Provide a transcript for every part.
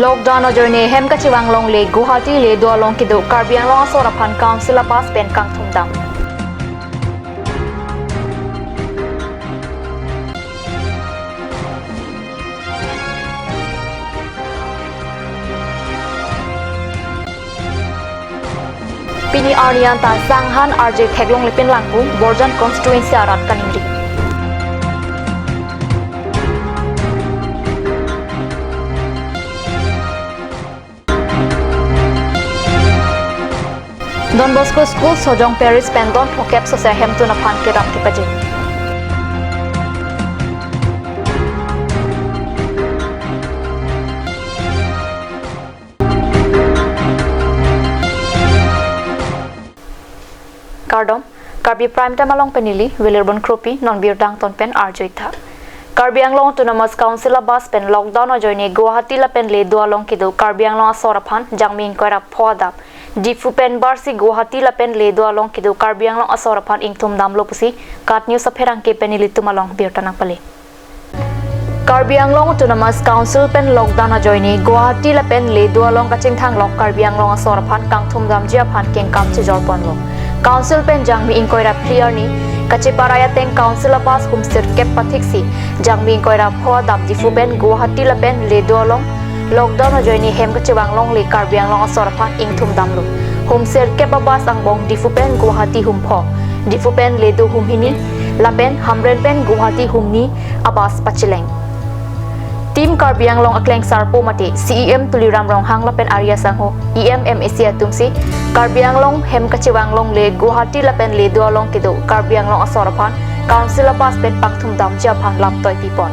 Lockdown journey hem ka chiwang long le Guwahati le do long kido Karbi ang long asora phan council pass pen kang thumdam Pini Arnian ta Sanghan RJ Theglong Lipin Langpu Borjan constituency arat kaningri Don Bosco School Sojong Paris Pendon Phokep Sosai Hemtun Aphan ke Ram Kipaje Kardom Karbi Prime Time along Penili Willerbon Kropi non bir dang ton pen arjoitha Karbi Anglong Autonomous Council bus pen lockdown joine Guwahati la pen le do along kido Karbi Anglong asora phan jangmin koira phodap Difu pen barsi Guwahati la pen le do along kido Karbi Anglong asora phan ingthum dam lopusi kat news apherang ke penili tumalong bir tanang pale Karbi Anglong Autonomous Council pen lockdown joine Guwahati la pen le do along kaching thang lok Karbi Anglong asora phan kangthum dam jia phan keng kam che jor pon lo Council pen jangmi inkoira clear ni kache paraya teng council pass humsir kep pathiksi jangmi inkoira phodap difu pen Guwahati la pen le do along lockdown joini hem ka chewang long le Karbi Anglong asora phan ingthum damlo humsir kep bas angbong difu pen Guwahati humpho difu pen le do humhini la pen hamren pen Guwahati humni abas pachileng Team Karbi Anglong akleng sarpo mate CEM tuliram rong hang lapen Arya Sangho EMM Asia tumsi Karbi Anglong hem kachewang long le Guwahati lapen le do along kido Karbi Anglong asora phan council pass pen pangthum dam ja phan lap toy pipon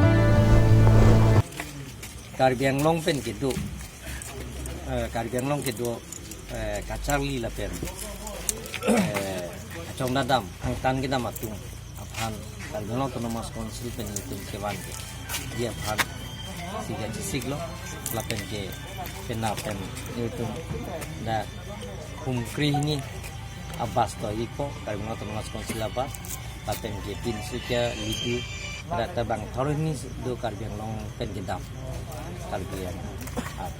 Karbi Anglong pen kido Karbi Anglong kido kacharli lapen achong nadam hang tan kidam atung aphan Karbi Anglong Autonomous Council pen itum kewan ke dia phan siga siglo lapen ke pena pen itu da humkri ni abas to iko Karbi Anglong Autonomous Council abas lapen ke pin suka lidu ada tabang thorih ni do Karbi Anglong pen gedam Karbi Anglong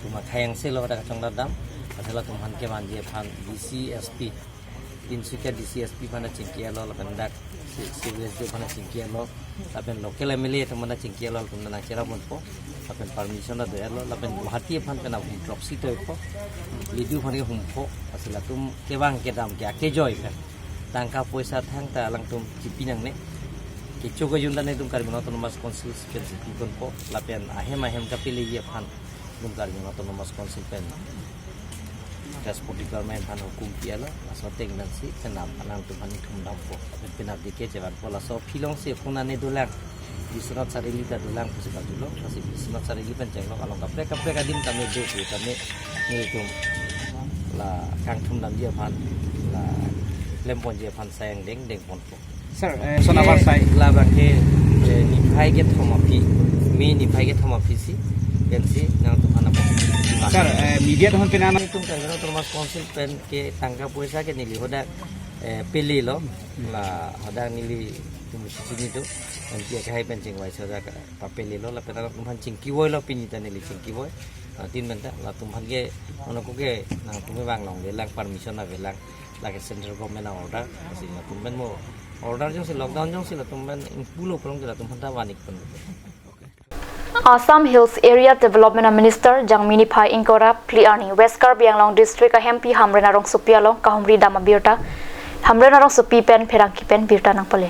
tuma khayang selo ada kacang dadam asala tumhan ke man je phan DCSP pin suka DCSP pana cingkialo lapen dak Civic do pana cingkialo lapen local MLA tamana cingkialo tumna chera monpo lapen permission da doyalo lapen Guwahati phan pena drop sito ko lidu phan ke humpo asila tum kewang kedam ke ake joy kan tangka poisa thang ta lang tum cipinang ne ke chogo yunda ne tum Karbi Anglong Autonomous Council pen sipikon po lapen ahem ka pili ye phan tum Karbi Anglong Autonomous Council pen transport government phan hukum piala aso teng nan si senam anang tum phan thum dam po penap dike jewan pola so philong se phuna ne dolang Bisnot sarili ta dulang pusika dulo masih bisnot sarili pencenglo kalau kapre kadim kami do kami ni tum la kang thum dam dia phan la lempon dia phan sayang deng pon po sir sonabar sai la bangke ni phai ke thoma pi mi ni phai ke thoma pi si si nang tu phan sir media ton penana tum Karbi Anglong Autonomous Council pen ke tangka puisa ke nili hoda pili lo la hoda nili tum sini tu nanti akan hai pencing wai saja papel lo la pena tumhan cingki woi lo pinita nili cingki woi tin benda la tumhan ke ono ko ke nang tume bang long le lang permission na velang la ke central government order asi la tumben mo order jong si lockdown jong si la tumben pulo prong la tumhan ta wanik pen Assam Hills Area Development Minister Jangmini Phai Inkora Pliani West Karbi Anglong District MP Hamrenarong Supialo Kahumri Dama Birta Hamrenarong Supi pen Pherangki pen Birta nang pale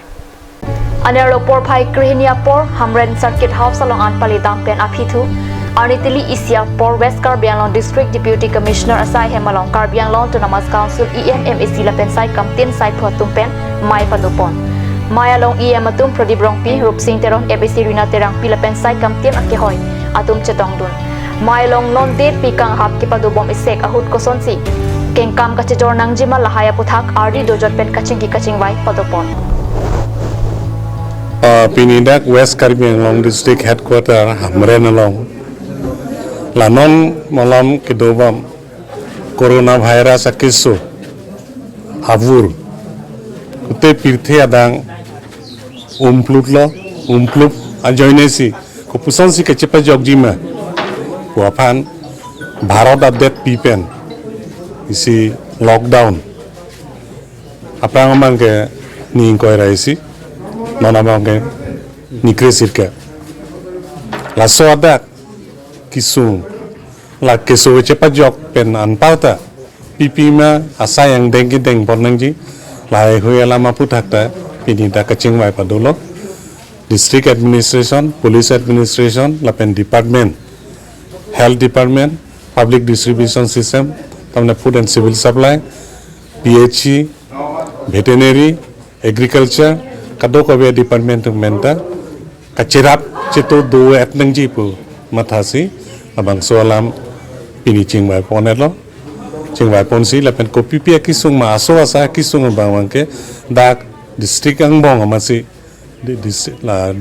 Anero por phai Krihinia por Hamren Circuit House along Anpali Dampen Apithu Arnitili Isia por West Karbi Anglong District Deputy Commissioner Asai Hemalong Karbi Anglong Autonomous Council EMMAC Lapen Sai Kamtin Sai Photumpen Mai Padupon Maya long EM atum Pradip Rongpi Rup Singh Terong ABC Rina Terang Pilapen Sai Kamtin Akehoy atum Chetong Dun Maya long non date pikang hap ki padubom isek ahut kosonsi Keng kam kachejor nangjima lahaya puthak RD dojot pen kaching wai padupon Pinidak West Karbi Anglong District Headquarter Hamren along Lanon malam kedobam Coronavirus akisu Havur Kute pirthe adang umpluk ajoinesi ko pusansi ke cepa jogjima ko aphan Bharat update pipen isi lockdown aprang mangke ni koi raisi nona mangke ni kresirka la so adak kisu la keso cepat jok pen anpauta pipi ma asa yang dengki deng ponangji lai hui lama putakta pinita kacing wai padolo district administration police administration lapen department health department public distribution system tamne food and civil supply PHE veterinary agriculture kadok abe department menta kacirap ceto do etnangji pu mathasi abang soalam pini chingwai ponelo chingwai ponsi lapen ko pipi kisung ma aso asa kisung bangwangke dak district angbong amasi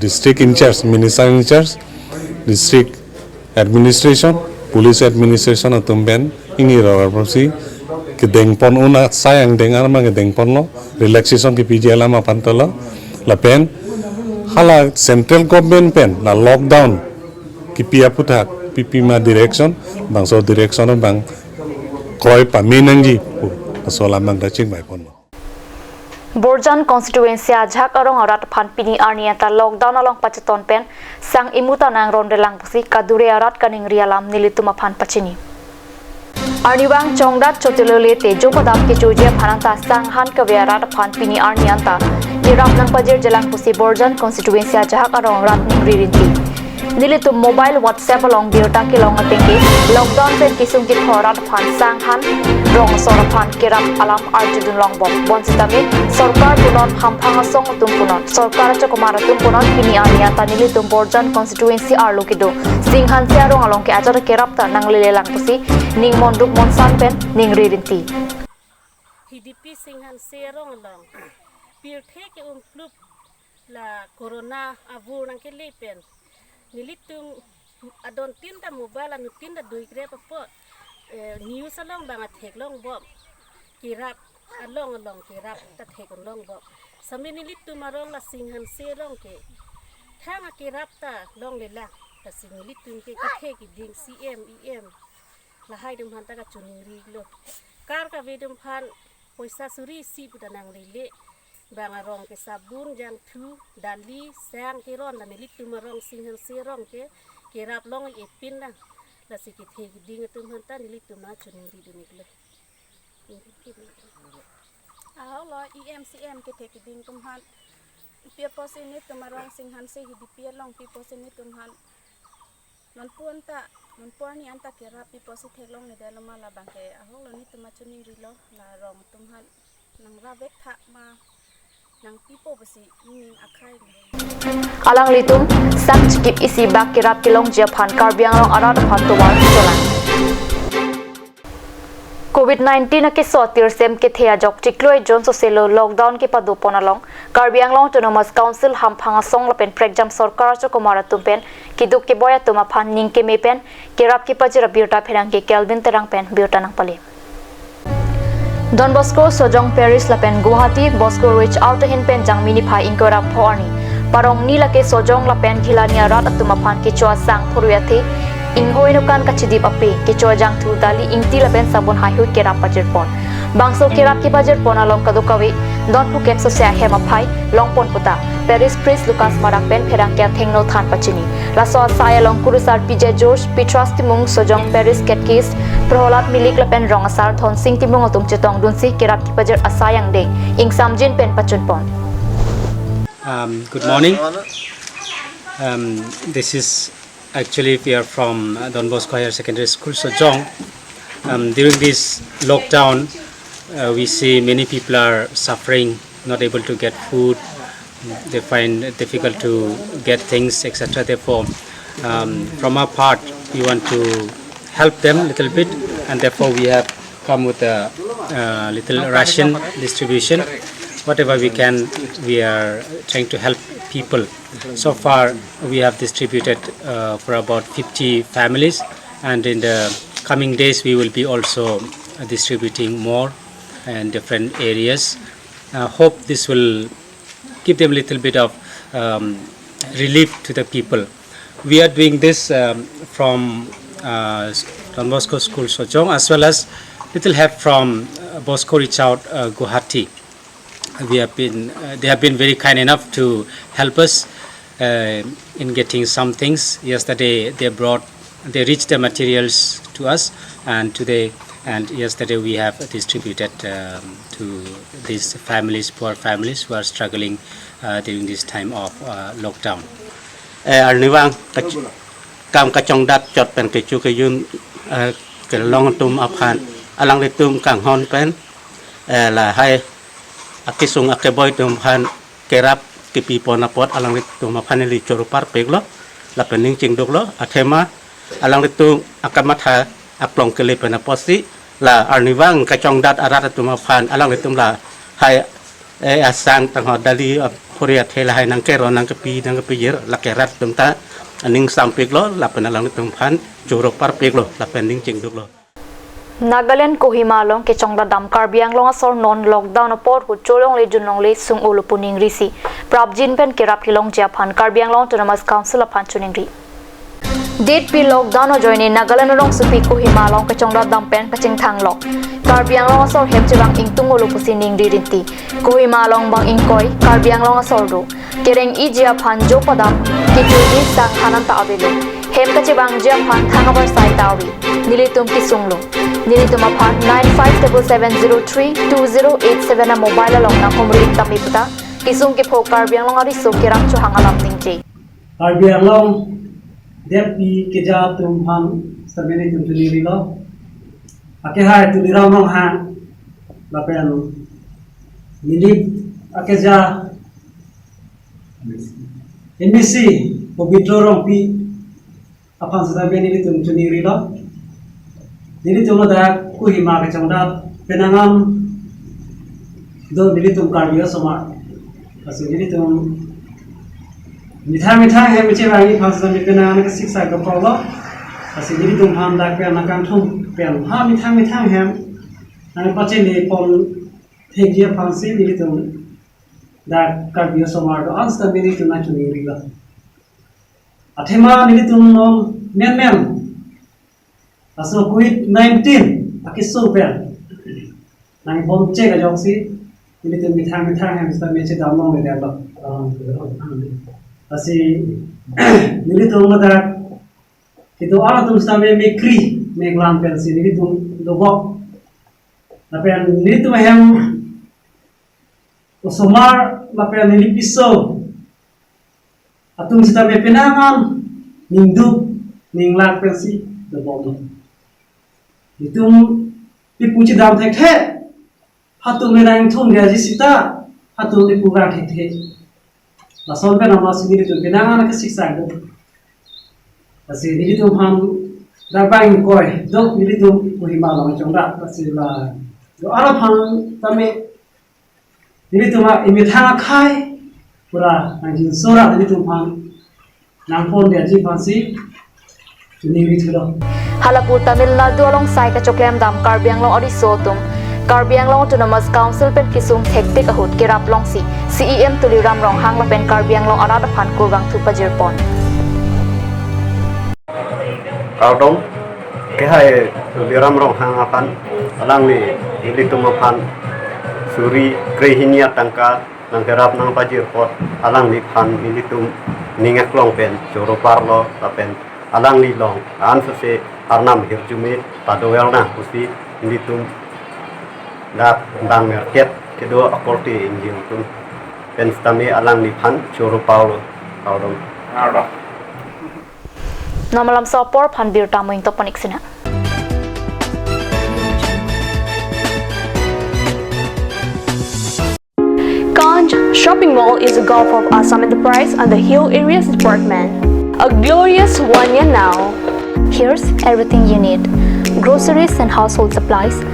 district in charge minister in charge district administration police administration atumben ingi rawar prosi ke dengpon una sayang dengar ma ke dengpon lo relaxation ke pijala ma pantolo lapen hala central government pen la lockdown ki pia putak pipi ma direction bang so direction bang koi pa minangji so lamang da ching bai pon Borjan constituency ajak arong arat phan pini arniata lockdown along pacheton pen sang imuta nang ronde lang pusi kadure arat kaning rialam nilituma phan pachini Arniwang chongdat chotilole te jopadam ke chuje phananta sang han kawe arat phan pini arnianta kirap nang pajer jalang pusi Borjan constituency ajak arong rat ning ririnti Nilitum mobile WhatsApp along biota ke long atengke lockdown pen kisung ki thorat phan sang han rong sora phan kirap alam arjudun long bom bonsitame sarkar punon hamphang song tum punon sarkar chokomara tum punon pini ania ta nilitum Borjan constituency arlokido singhan siarong along ke ajar kirap ta nang lelang pusi ning monduk monsan pen ning ririnti HDP singhan siarong along pir theke plup la corona avur nang ke lepen nilitum adon tinda mobile anu tinda dui kre papo news along bang athek long bom kirap along kirap ta thek long bom sami nilitum marong la singhan se long ke thang kirap ta long lela ta sing nilitum ke thek ding cm em la hai dum han ta ka chuning ri lo kar ka vedum phan poisa suri si pudanang lele bang arong ke sabun jang thu dali sang ke ron la nilitum marong singhan se rong ke kirap long e pin na la sikit he ding tum hanta nilitum na chuning ri dunik le lo emcm ke thek ding tum han pia posini tumarong singhan se hidi pia long pi posini tum han non puan ni anta kirap pi posi thek long ne delo mala bangke lo ni tuma chuning ri lo la rong tum han nang ravek tha ma nang pipo basi ning akhai alang litum sang chikip isi bak kirap kilong je phan karbiang long arat phan to war cholan COVID-19 ke sotir sem ke thea jok tikloi jon so selo lockdown ke padu ponalong karbiang long autonomous council ham phanga song lapen pregjam sarkar cho komara tumpen kiduk ke boya tuma phan ning ke mepen kirap ke pajira biota pherang ke kelvin terang pen biota nang pale Don Bosco Sojong Paris lapen Guwahati Bosco reach out to hin pen jang mini phai inkora phorni parong ni lake Sojong lapen khilania rat atuma phan ke chwa sang phuruyathe inghoinukan kachidip ape ke chwa jang thu dali ingti lapen sabon hai hu kera pajir pon bangso kera ki pajir pon along kadukawi don pu kepso se hema phai longpon puta Paris Prince Lucas Marak pen pherang kya thengno than pachini laso saya long kurusar PJ George Petras timung Sojong Paris ketkis Prolat milik lapen rong asar thon sing timung atum chetong dunsi kerat ki pajir asayang de ing samjin pen pachun pon Good morning. This is actually we are from Don Bosco Higher Secondary School Sojong. During this lockdown, we see many people are suffering, not able to get food. They find it difficult to get things, etc. Therefore, from our part, we want to help them a little bit, and therefore we have come with a little ration distribution. Whatever we can, we are trying to help people. So far, we have distributed for about 50 families, and in the coming days, we will be also distributing more in different areas. Hope this will give them a little bit of relief to the people. We are doing this from Don Bosco School Sojong, as well as little help from Bosco Reach Out Guwahati. They have been very kind enough to help us in getting some things. Yesterday they reached the materials to us, and yesterday we have distributed to these families, poor families who are struggling during this time of lockdown. Arniwang kam kacong dat jot pen kecu keyun ke long tum aphan alang litum kang hon pen la hai akisung akeboy tum han kerap kipi ponapot alang litum aphan li chorupar peglo la pening cingduk lo athema alang litum akamatha aplong kele penaposi la arniwang kacong dat arat tum aphan alang litum la hai asang tang dali Korea thela hai nang kero nang kepi yer la kerat tum ta aning sampik lo la penalang tum phan jorok par pek lo la pending cingduk lo. Nagaland Kohima long ke chongda dam Karbi Anglong asor non lockdown port hu cholong le junong le sung ulupuning risi prabjin pen kerap hilong japhan Karbi Anglong Autonomous Council aphan chuning ri date pi lockdown o join Nagaland rong supi Kohima long ke chongda dam pen kaching thang lok Karbi Anglong asor hem chibang ingtung ulupusining ri rinti Kohima long bang ingkoi Karbi Anglong asor ru kereng i japhan jo padam kitudi sang hanan ta avelo hem kachibang japhan thangabar sai tawi nilitum kisunglo nilitum aphan 9577032087 na mobile long na komri tamipta kisung ke phok Karbi Anglong ari so kerang chu hangalam ningche Karbi Anglong depi keja tumhan sabeni tumtuli lo ake hai tulira mong ha lapen nilip akeja emisi pobitro rong pi apan sabeni tumtuli lo nilitum da Kohima ke chongda penangam do nilitum Karbi Somar asu nilitum मिठा है मुझे वाली फांस में पेना आने का शिक्षा का प्रॉब्लम ऐसे यदि तुम हम दाग पे आना काम तुम पेन हाँ मिठा है आने बच्चे ने पॉल ठेकिया फांसी यदि तुम दाग Karbi Somar तो आज तक यदि तुम ना चुनी रिला अठेमा यदि तुम नॉन मैन असो COVID-19 अकिसो पेन नांग बॉल चेक अजॉक्सी यदि तुम मिठा है मिस्टर मेचे दामों में देगा Asi nilitum mata itu orang tu mesti mekri meglam pensi nilitum dobok lapen nilitum hem usomar lapen nilipiso atum mesti penangan ningduk ninglak pensi dobok itum pipuci dam thek hatu menang thum dia jisita hatu lipuga thek la son pe nama sini tu benangan ke siksa do asi ni tu ham da bang koi dok ni tu Kohima long chongda asi la do ara phang tame ni tu ma imitha khai pura nang sora ni tu phang nang pon dia ji phansi tu ni ri thudo Halapur Tamil Nadu along sai ka choklem dam Karbi Anglong ori sotum Karbi Anglong Autonomous Council pen kisung hektik ahut kerap long si CEM tuliram rong hang la pen Karbi Anglong arada phan kurgang thu pajirpon Kaudong ke hai tuliram rong hang apan alang ni ilitum apan suri krehinia tangka nang kerap nang pajirpot alang ni phan ilitum ningak long pen choropar lo la pen alang ni long an se arnam hirjumi tadoel na usi ilitum dak bang market kedua akorti injil tu pen stami alang ni phan choro paulo kaudong namalam sopor phan bir tamuing toponik sina Kanj Shopping Mall is a gulf of Assam Enterprise and the Hill Areas Department. A glorious one year now. here's everything you need groceries and household supplies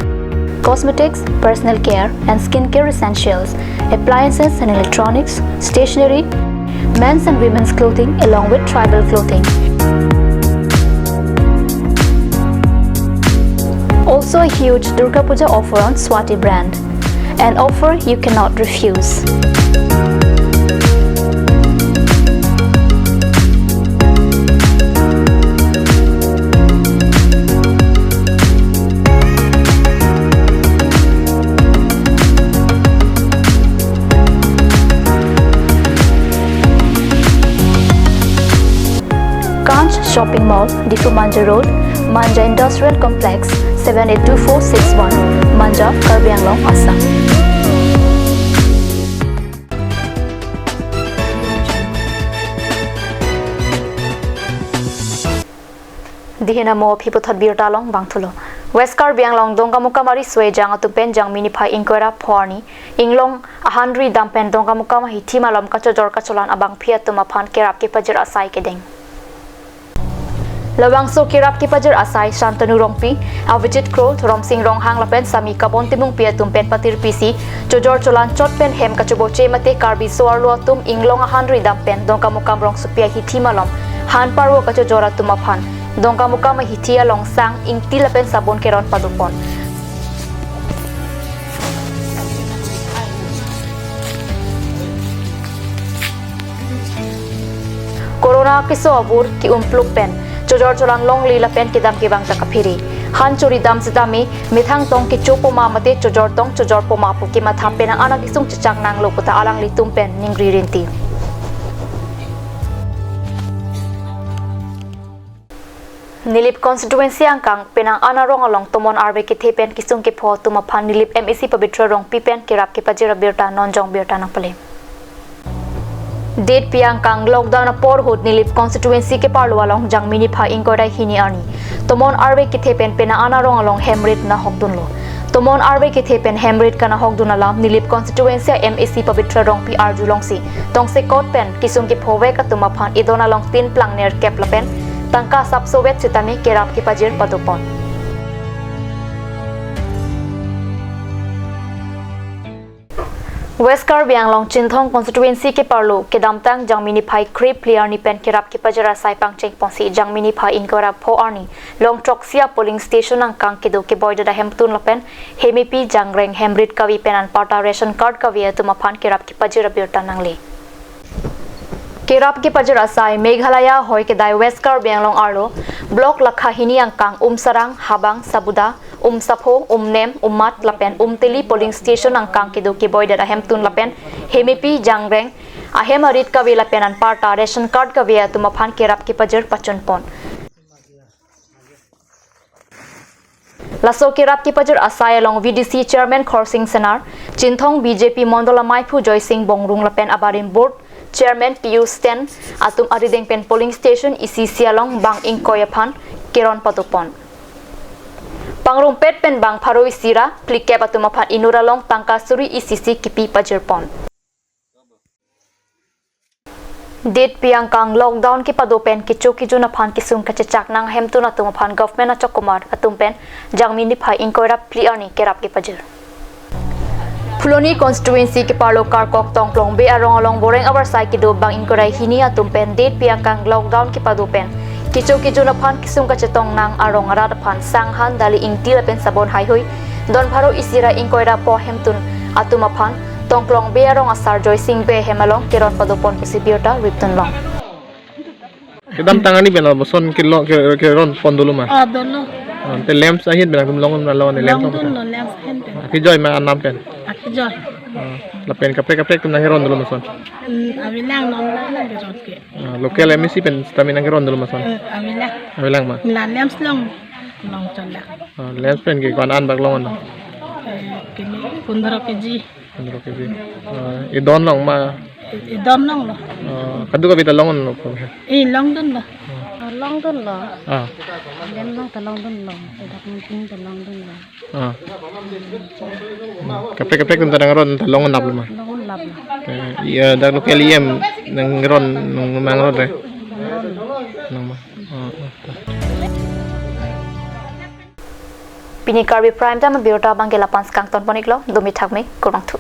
cosmetics, personal care and skincare essentials, appliances and electronics, stationery, men's and women's clothing along with tribal clothing. Also a huge Durga Puja offer on Swati brand, an offer you cannot refuse. Shopping Mall, Difu Manja Road, Manja Industrial Complex, 782461, Manja, Karbi Anglong, Assam. Dihina mo phiputhot birtalong bangthulo West Karbi Anglong dongka mukamari swejang atupen jang miniphai inquera phorni inglong ahandri dampen dongka mukama hitima lom kachojor kacholan abang phiat tuma phan kerap ke pajir asai kedeng Lawangso kirap ki pajir asai Shantanu Rongpi Avijit Kro Thorom Singh Ronghang lapen sami kabon timung pia tumpen patir pisi jojor cholan chotpen hem kachoboche mate Karbi soarlo tum inglong ahandri dampen dongka mukam rong supia hitima lom han parwo kachojora tuma phan Dongka muka mahitia longsang ingti lapen sabon keron padupon. Corona kiso abur ki umpluk pen. Jojor jolan long li lapen kidam kibang takapiri. Han churi dam sitami mithang tong ki chupo ma mate jojor tong jojor poma puki mathapen ang anak isung cicak nang lokuta alang litum pen ningri rinti. Nilip constituency angkang penang anarong along tomon arbe ki thepen kisung ki pho tuma phan nilip MEC pabitra rong pipen kirap ki pajira birta nonjong birta nang pale date piang kang lockdown apor hut nilip constituency ke parlo along jang mini pha ingkorai hini ani tomon arbe ki thepen penang anarong along hemrit na hokdun lo tomon arbe ki thepen hemrit kana hokdun alam nilip constituency MEC pabitra rong pi arjulong si tongse kot pen kisung ki phove ka tuma phan idona long tin plang ner kep lapen tangka sab Soviet citami kerap ki pajir padupon. West Karbi Anglong Chinthong constituency ke parlo ke damtang jangmini phai krip clear ni pen kerap ki pajira sai pangcheng ponsi jangmini phai inkora pho arni long troksia polling station ang kang ke do ke boyda da hemtun lapen hemipi jangreng hemrit kawi penan parta ration card kawi atuma phan kerap ki pajira birta nangli Kirap ki pajir asai Meghalaya hoi ke dai West Karbi Anglong arlo blok lakha hini angkang sarang habang sabuda sapho nem mat lapen teli polling station angkang ki do ki boyda hemtun lapen hemipi jangreng ahem arit kawi lapen an parta ration card kawi atuma phan kirap ki pajir pachun pon Laso kirap ki pajir asai along VDC chairman Khorsing Senar Chinthong BJP Mondola Maipu Joy Singh Bongrung lapen abarim board Chairman Pius Ten atum arideng pen polling station isi sialong bang ingkoyaphan keron patupon Pangrumpet pen bang pharoi sira plike patumaphan inuralong tangka suri ICC kipi pajirpon Date piangkang lockdown ki padopen ki choki juna phan kisung kachak nang hemtuna tumaphan government achokumar atumpen jangmini phai ingkoira pliani kerap ki pajir Fuloni constituency ke parlo karkok tongplong be arong along boreng abar sai ki do bang inkorai hini atumpen date piangkang lockdown ki padupen kicho juna phan kisung ka chetong nang arong arat phan sanghan dali ingti lapen sabon hai hoi don pharo isira inkoira po hemtun atuma phan tongplong be arong asar joy sing be hemalong keron padupon pisibiota ripton long Kedam tangani bena boson kilo keron pondolo ma Dolo. te lamps ahit bena kum longon na lawan lamps Dolo lamps henten. aki joy ma anam pen Akijoy. lapen kapre kum na heron dolo mason Awilang non la berot ke. local MEC pen stami na heron dolo mason Awilang. ma La lamps long chola. lamps pen ke kon an bag longon na Kini 15 kg. idon long ma Idom long lo. kadu ka bita longon lo Long dun lo. Long dun lo. Then long talong dun long. Idak mungkin talong dun long. kapre kum ta ngaron longon nap ma Long lab. iya da local nang ngaron nang mangron re nang ma Pini Karbi Prime Time biota bangela pans kang ton poniklo domi thakme kurang thu